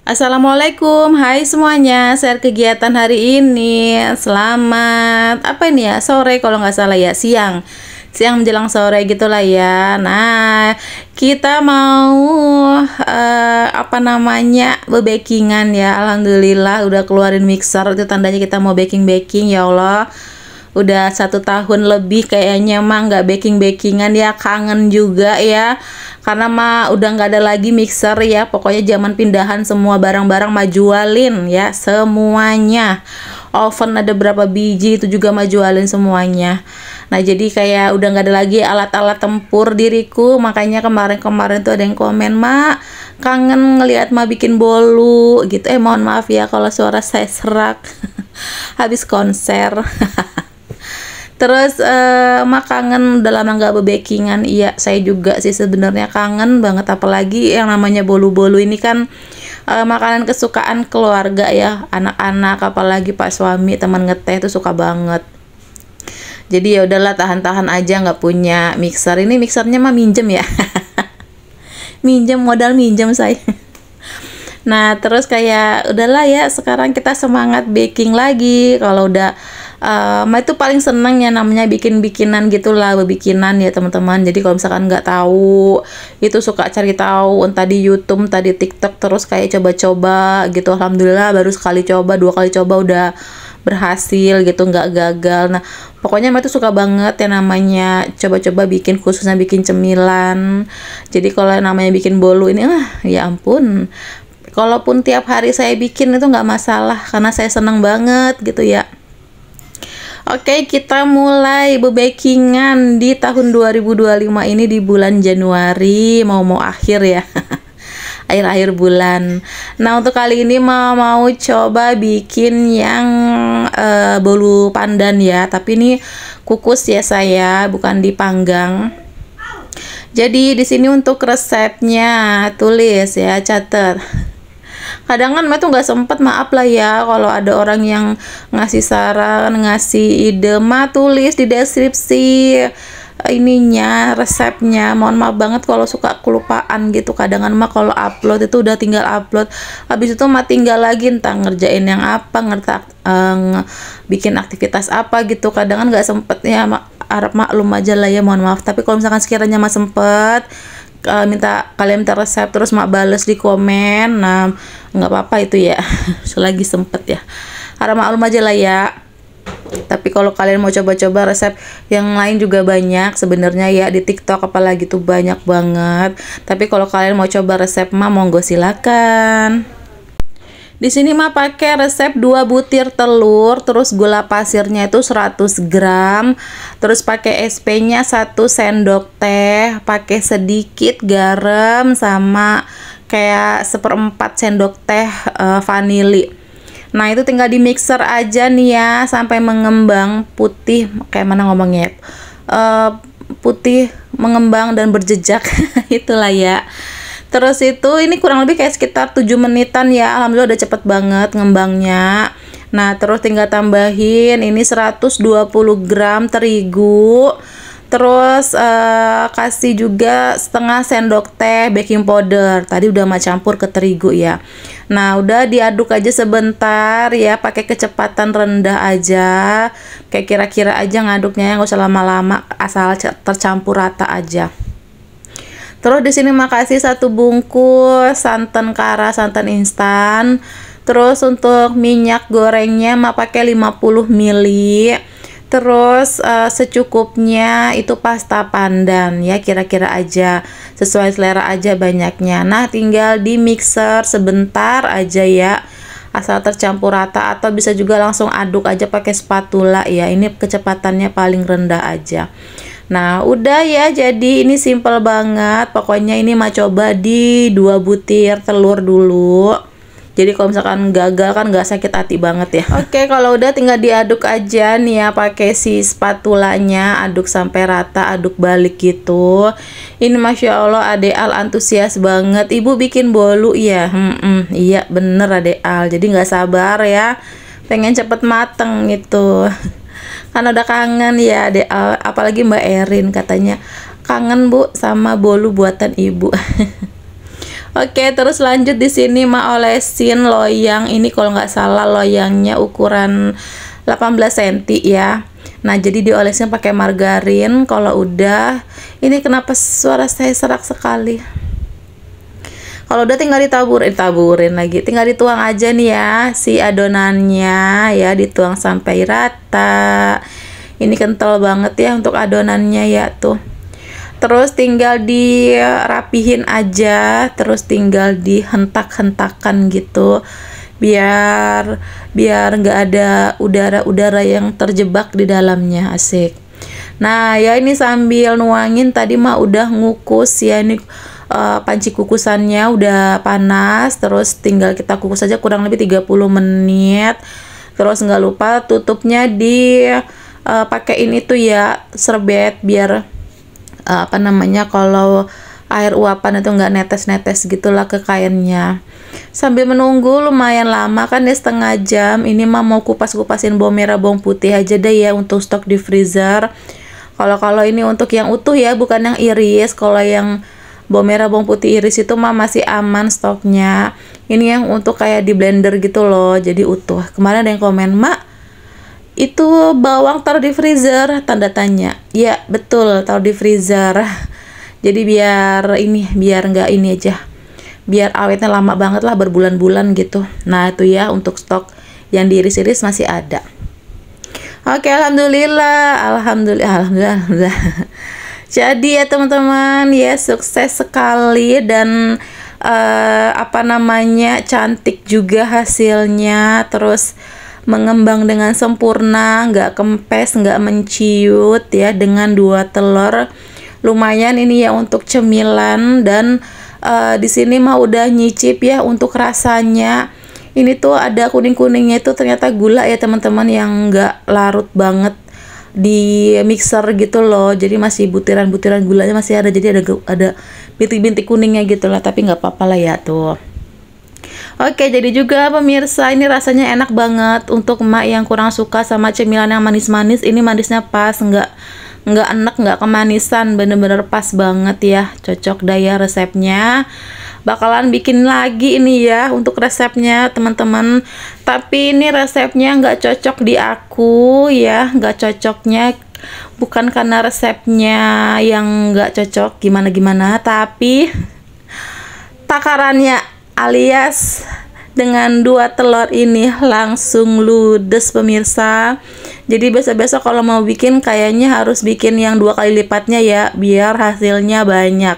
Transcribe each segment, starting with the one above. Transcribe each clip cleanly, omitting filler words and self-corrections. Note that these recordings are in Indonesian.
Assalamualaikum, hai semuanya. Share kegiatan hari ini. Selamat apa ini ya? Sore kalau nggak salah ya, siang menjelang sore gitulah ya. Nah, kita mau bebakingan ya. Alhamdulillah udah keluarin mixer, itu tandanya kita mau baking ya Allah. Udah 1 tahun lebih kayaknya mah nggak bakingan ya, kangen juga ya, karena mah udah nggak ada lagi mixer ya. Pokoknya zaman pindahan semua barang-barang majualin ya, semuanya. Oven ada berapa biji itu juga majualin semuanya. Nah jadi kayak udah nggak ada lagi alat-alat tempur diriku. Makanya kemarin tuh ada yang komen, "Mak, kangen ngelihat Mak bikin bolu gitu." Mohon maaf ya kalau suara saya serak habis konser. Terus Mak kangen udah lama nggak bebakingan. Iya, saya juga sih sebenarnya kangen banget, apalagi yang namanya bolu-bolu ini kan makanan kesukaan keluarga ya, anak-anak, apalagi Pak suami teman ngeteh itu suka banget. Jadi ya udahlah, tahan-tahan aja, nggak punya mixer. Ini mixernya mah minjem ya. Modal minjem saya. Nah terus kayak udahlah ya, sekarang kita semangat baking lagi. Kalau udah itu paling seneng ya namanya bikinan gitulah, bebikinan ya teman-teman. Jadi kalau misalkan nggak tahu, itu suka cari tahu entah di YouTube, entah di TikTok, terus kayak coba-coba gitu. Alhamdulillah baru sekali coba, 2 kali coba udah berhasil gitu, nggak gagal. Nah pokoknya itu suka banget ya namanya coba-coba bikin, khususnya bikin cemilan. Jadi kalau namanya bikin bolu ini ya ampun, kalaupun tiap hari saya bikin itu nggak masalah, karena saya seneng banget gitu ya. Oke, kita mulai bebakingan di tahun 2025 ini di bulan Januari, mau akhir ya. Akhir-akhir bulan. Nah untuk kali ini mau coba bikin yang bolu pandan ya, tapi ini kukus ya saya, bukan dipanggang. Jadi di sini untuk resepnya tulis ya, catat. Kadang kan tuh nggak sempet, maaf lah ya kalau ada orang yang ngasih saran, ngasih ide, tulis di deskripsi ininya, resepnya. Mohon maaf banget kalau suka kelupaan gitu. Kadang kan kalau upload itu udah tinggal upload, habis itu tinggal lagi entah ngerjain yang apa, bikin aktivitas apa gitu. Kadang kan nggak sempet ya, harap maklum aja lah ya, mohon maaf. Tapi kalau misalkan sekiranya sempet, kalian minta resep terus bales di komen, nah nggak apa-apa itu ya. Selagi sempet ya, harap maklum aja lah ya. Tapi kalau kalian mau coba-coba resep yang lain juga banyak sebenarnya ya di TikTok, apalagi tuh banyak banget. Tapi kalau kalian mau coba resep monggo silakan. Di sini pakai resep 2 butir telur, terus gula pasirnya itu 100 gram, terus pakai SP-nya 1 sendok teh, pakai sedikit garam sama kayak 1/4 sendok teh vanili. Nah itu tinggal di mixer aja nih ya sampai mengembang putih, kayak mana ngomongnya, putih mengembang dan berjejak. Itulah ya. Terus itu ini kurang lebih kayak sekitar 7 menitan ya. Alhamdulillah udah cepet banget ngembangnya. Nah terus tinggal tambahin ini 120 gram terigu. Terus kasih juga setengah sendok teh baking powder. Tadi udah campur ke terigu ya. Nah udah diaduk aja sebentar ya, pakai kecepatan rendah aja. Kayak kira-kira aja ngaduknya, nggak usah lama-lama, asal tercampur rata aja. Terus di sini makasih 1 bungkus santan kara, santan instan. Terus untuk minyak gorengnya pakai 50 ml. Terus secukupnya itu pasta pandan ya, kira-kira aja, sesuai selera aja banyaknya. Nah tinggal di mixer sebentar aja ya, asal tercampur rata, atau bisa juga langsung aduk aja pakai spatula ya. Ini kecepatannya paling rendah aja. Nah udah ya, jadi ini simple banget. Pokoknya ini coba di 2 butir telur dulu. Jadi kalau misalkan gagal kan nggak sakit hati banget ya. Oke, kalau udah tinggal diaduk aja nih ya, pakai si spatulanya, aduk sampai rata, aduk balik gitu. Ini Masya Allah Ade Al antusias banget. Ibu bikin bolu ya? Iya bener Ade Al. Jadi nggak sabar ya, pengen cepet mateng gitu. Kan udah kangen ya Ade Al, apalagi Mbak Erin katanya kangen Bu sama bolu buatan ibu. Oke, terus lanjut di sini Ma olesin loyang ini, kalau nggak salah loyangnya ukuran 18 cm ya. Nah, jadi diolesin pakai margarin. Kalau udah, ini kenapa suara saya serak sekali? Kalau udah tinggal ditaburin lagi, tinggal dituang aja nih ya si adonannya ya, dituang sampai rata. Ini kental banget ya untuk adonannya ya tuh. Terus tinggal dirapihin aja, terus tinggal dihentak-hentakan gitu, biar nggak ada udara-udara yang terjebak di dalamnya. Asik. Nah ya, ini sambil nuangin tadi mah udah ngukus ya, ini panci kukusannya udah panas, terus tinggal kita kukus aja kurang lebih 30 menit. Terus nggak lupa tutupnya di pakein itu ya, serbet, biar apa namanya, kalau air uapan itu nggak netes-netes gitulah ke kainnya. Sambil menunggu lumayan lama kan ya, setengah jam. Ini mah mau kupas-kupasin bawang merah bawang putih aja deh ya untuk stok di freezer. Kalau ini untuk yang utuh ya, bukan yang iris. Kalau yang bawang merah bawang putih iris itu mah masih aman stoknya. Ini yang untuk kayak di blender gitu loh, jadi utuh. Kemarin ada yang komen, "Mak, itu bawang taruh di freezer?" Tanda tanya. Ya betul, taruh di freezer. Jadi biar nggak ini aja, biar awetnya lama banget lah, berbulan-bulan gitu. Nah itu ya untuk stok yang diiris-iris masih ada. Oke, alhamdulillah. Jadi ya teman-teman ya, sukses sekali dan apa namanya, cantik juga hasilnya. Terus mengembang dengan sempurna, nggak kempes, nggak menciut ya, dengan 2 telur. Lumayan ini ya untuk cemilan. Dan di sini mah udah nyicip ya untuk rasanya. Ini tuh ada kuning-kuningnya, itu ternyata gula ya teman-teman, yang nggak larut banget di mixer gitu loh, jadi masih butiran-butiran gulanya masih ada, jadi ada bintik-bintik kuningnya gitu lah, tapi nggak apa-apa lah ya tuh. Oke, jadi juga pemirsa, ini rasanya enak banget untuk emak yang kurang suka sama cemilan yang manis-manis. Ini manisnya pas, nggak enek, nggak kemanisan, bener-bener pas banget ya, cocok dah ya resepnya. Bakalan bikin lagi ini ya untuk resepnya teman-teman, tapi ini resepnya nggak cocok di aku ya. Nggak cocoknya bukan karena resepnya yang nggak cocok gimana-gimana, tapi takarannya, alias dengan 2 telur ini langsung ludes pemirsa. Jadi besok-besok kalau mau bikin kayaknya harus bikin yang 2 kali lipatnya ya, biar hasilnya banyak,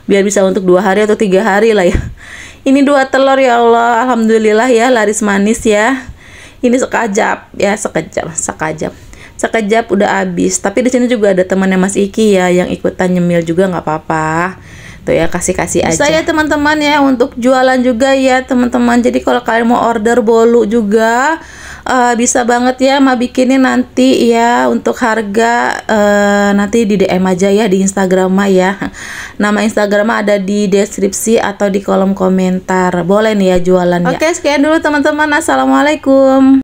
biar bisa untuk 2 hari atau 3 hari lah ya. Ini 2 telur ya Allah, alhamdulillah ya, laris manis ya. Ini sekejap ya, sekejap udah habis. Tapi di sini juga ada temannya Mas Iki ya yang ikutan nyemil juga, nggak apa-apa. Tuh ya, kasih aja. Saya teman-teman ya untuk jualan juga ya teman-teman. Jadi kalau kalian mau order bolu juga bisa banget ya Ma bikinin nanti ya. Untuk harga nanti di DM aja ya di Instagram Ma ya. Nama Instagram ada di deskripsi atau di kolom komentar. Boleh nih ya jualan ya. Oke, sekian dulu teman-teman. Assalamualaikum.